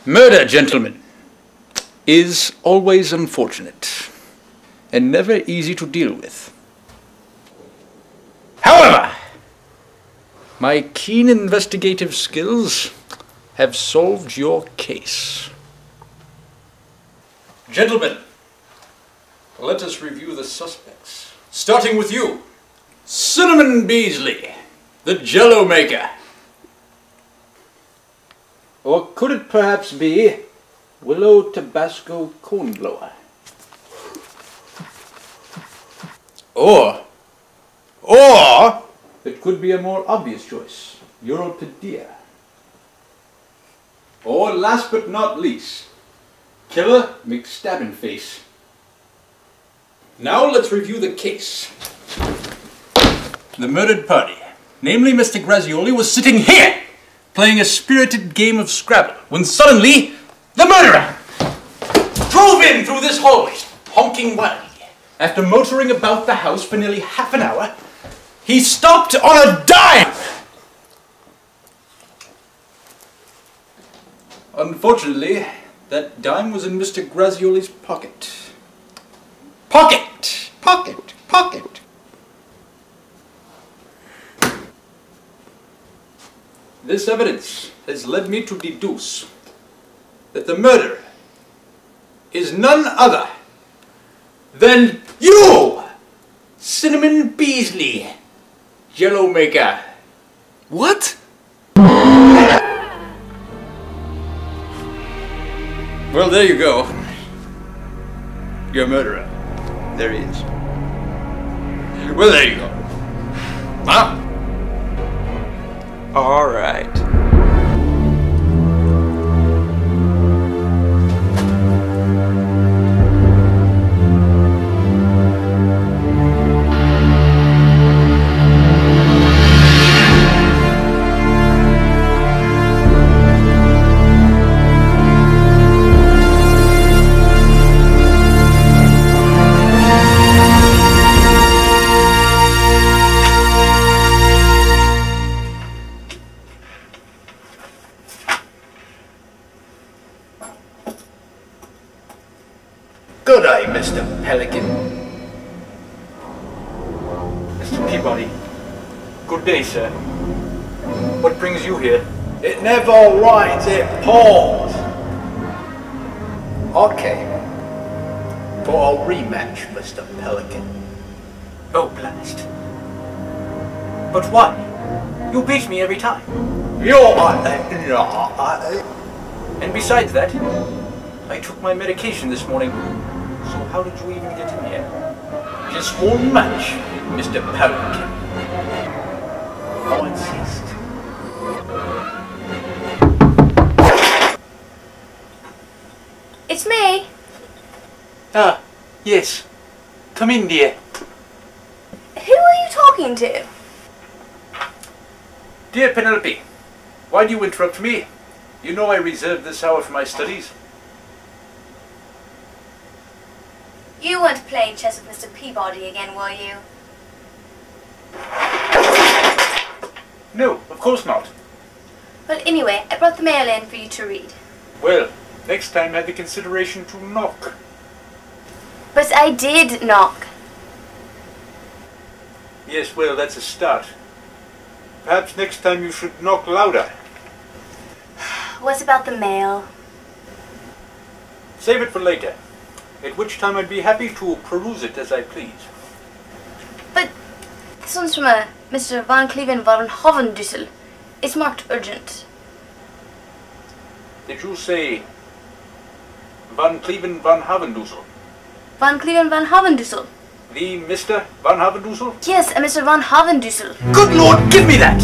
Murder, gentlemen, is always unfortunate and never easy to deal with. However, my keen investigative skills have solved your case. Gentlemen, let us review the suspects. Starting with you, Cinnamon Beasley, the Jello maker. Or could it perhaps be Willow Tabasco Cornblower? Or it could be a more obvious choice, Europedia. Or last but not least, Killer McStabbingface. Now let's review the case. The murdered party, namely Mr. Grazioli, was sitting here, playing a spirited game of Scrabble, when suddenly, the murderer drove in through this hallway, honking wildly. After motoring about the house for nearly half an hour, he stopped on a dime! Unfortunately, that dime was in Mr. Grazioli's pocket. Pocket! Pocket! Pocket! This evidence has led me to deduce that the murderer is none other than you, Cinnamon Beasley, Jello maker. What? Well, there you go. Your murderer. There he is. Well, there you go. Huh? All right. Good day, Mr. Pelican. Mr. Peabody. Good day, sir. What brings you here? It never rains, it pours. I came for a rematch, Mr. Pelican. Oh, blast. But why? You beat me every time. And besides that, I took my medication this morning. So how did you even get in here? Just one match, Mr. Pelican. I insist. It's me. Ah, yes. Come in, dear. Who are you talking to? Dear Penelope, why do you interrupt me? You know I reserved this hour for my studies. You weren't playing chess with Mr. Peabody again, were you? No, of course not. Well, anyway, I brought the mail in for you to read. Well, next time have the consideration to knock. But I did knock. Yes, well, that's a start. Perhaps next time you should knock louder. What about the mail? Save it for later, at which time I'd be happy to peruse it as I please. But this one's from a Mr. Van Cleven van Hovendusel. It's marked urgent. Did you say Van Cleven van Havendusel? Van Cleven van Hovendusel. The Mr. Van Havendusel? Yes, a Mr. Van Hovendusel. Good Lord, give me that!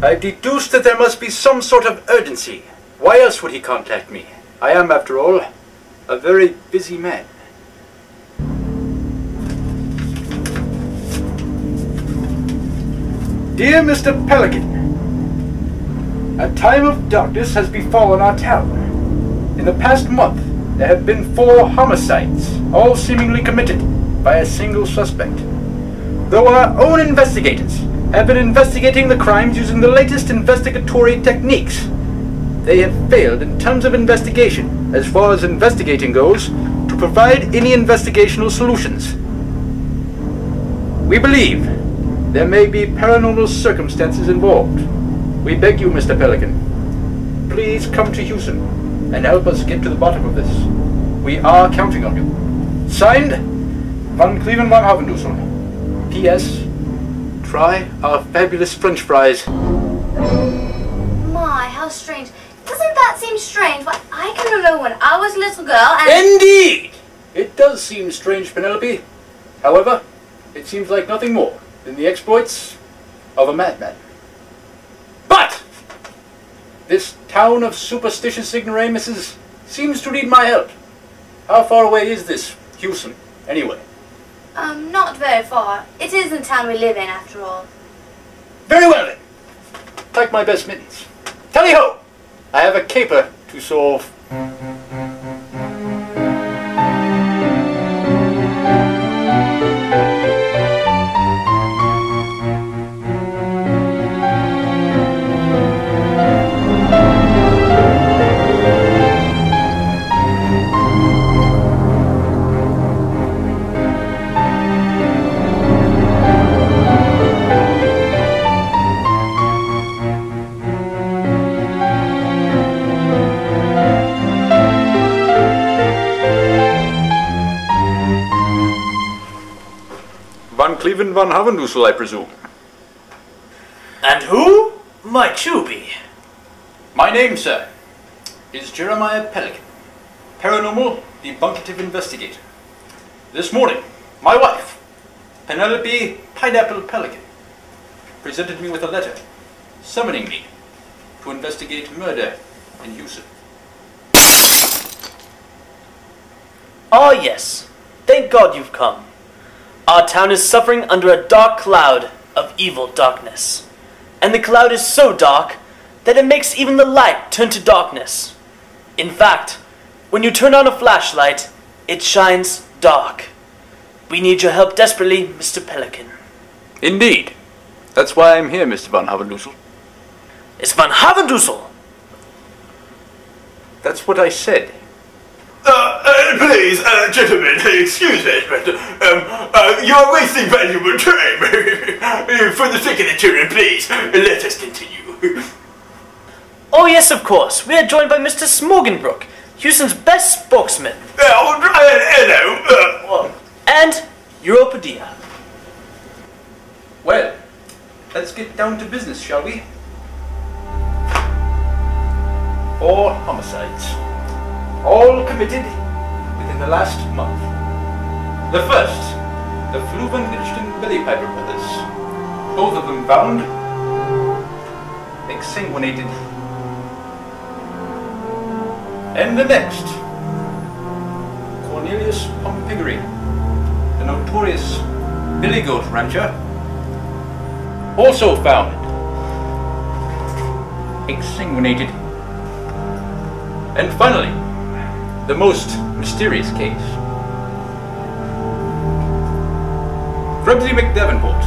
I've deduced that there must be some sort of urgency. Why else would he contact me? I am, after all, a very busy man. Dear Mr. Pelican, a time of darkness has befallen our town. In the past month, there have been 4 homicides, all seemingly committed by a single suspect. Though our own investigators have been investigating the crimes using the latest investigatory techniques. They have failed in terms of investigation, as far as investigating goes, to provide any investigational solutions. We believe there may be paranormal circumstances involved. We beg you, Mr. Pelican, please come to Hughson and help us get to the bottom of this. We are counting on you. Signed, Van Cleven van Havendusel. P.S. Try our fabulous French fries. My, how strange. Doesn't that seem strange? Why, I can remember when I was a little girl and... Indeed! It does seem strange, Penelope. However, it seems like nothing more than the exploits of a madman. But this town of superstitious ignoramuses seems to need my help. How far away is this Hughson, anyway? Not very far. It is the town we live in, after all. Very well, then. Like my best mittens. Tally-ho! I have a caper to solve. Van Cleven van Havendusel, I presume. And who might you be? My name, sir, is Jeremiah Pelican, Paranormal debunkative investigator. This morning, my wife, Penelope Pineapple Pelican, presented me with a letter summoning me to investigate murder in Hughson. Ah, yes. Thank God you've come. Our town is suffering under a dark cloud of evil darkness. And the cloud is so dark that it makes even the light turn to darkness. In fact, when you turn on a flashlight, it shines dark. We need your help desperately, Mr. Pelican. Indeed. That's why I'm here, Mr. van Havendusel. It's Van Havendusel! That's what I said. Please, gentlemen, excuse me, but you're wasting valuable time. For the sake of the children, please, let us continue. Oh yes, of course. We are joined by Mr. Smorganbrook, Hughson's best spokesman. Hello. And Europadia. Well, let's get down to business, shall we? 4 homicides. All committed within the last month. The first, the Fluven Billy Piper brothers. Both of them found exsanguinated. And the next, Cornelius Pompigri, the notorious Billy Goat rancher, also found exsanguinated. And finally, the most mysterious case. Frebsy McDavenport,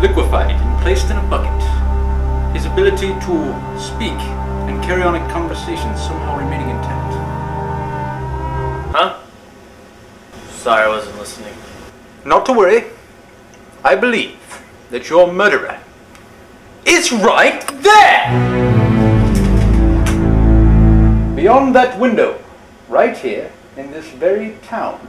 liquefied and placed in a bucket. His ability to speak and carry on a conversation somehow remaining intact. Huh? Sorry, I wasn't listening. Not to worry. I believe that your murderer is right there! Beyond that window, right here, in this very town.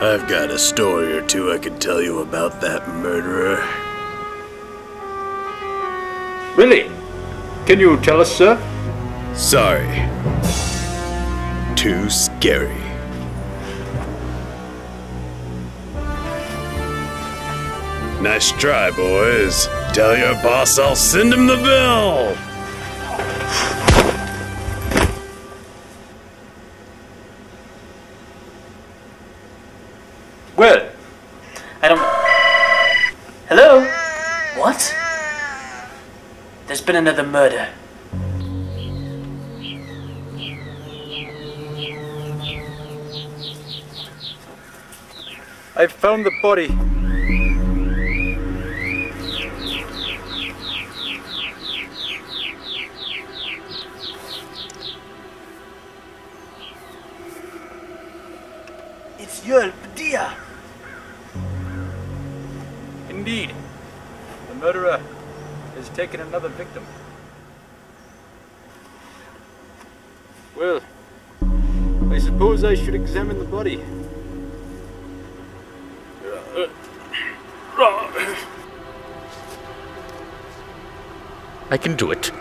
I've got a story or two I could tell you about that murderer. Really? Can you tell us, sir? Sorry. Too scary. Nice try, boys. Tell your boss I'll send him the bill. Well, I don't... Hello? What? There's been another murder. I've found the body. It's your Padilla. Indeed. The murderer has taken another victim. Well, I suppose I should examine the body. I can do it.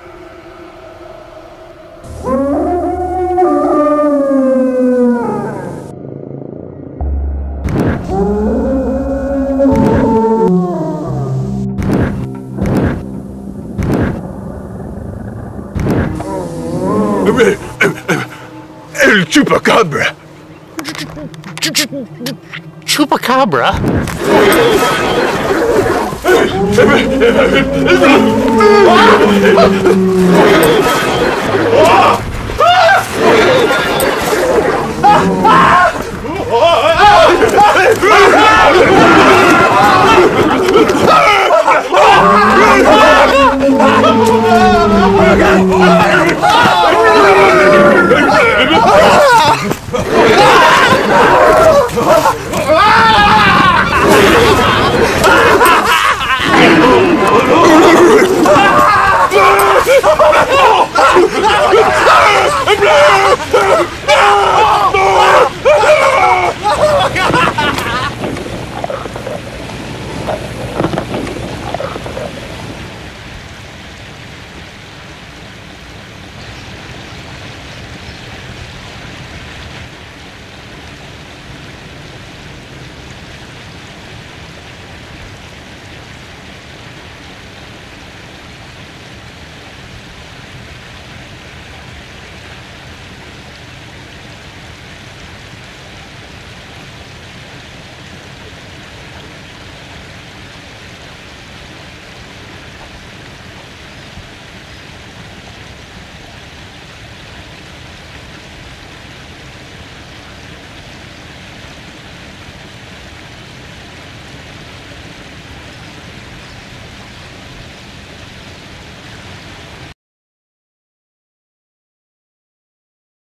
El Chupacabra! Chupacabra?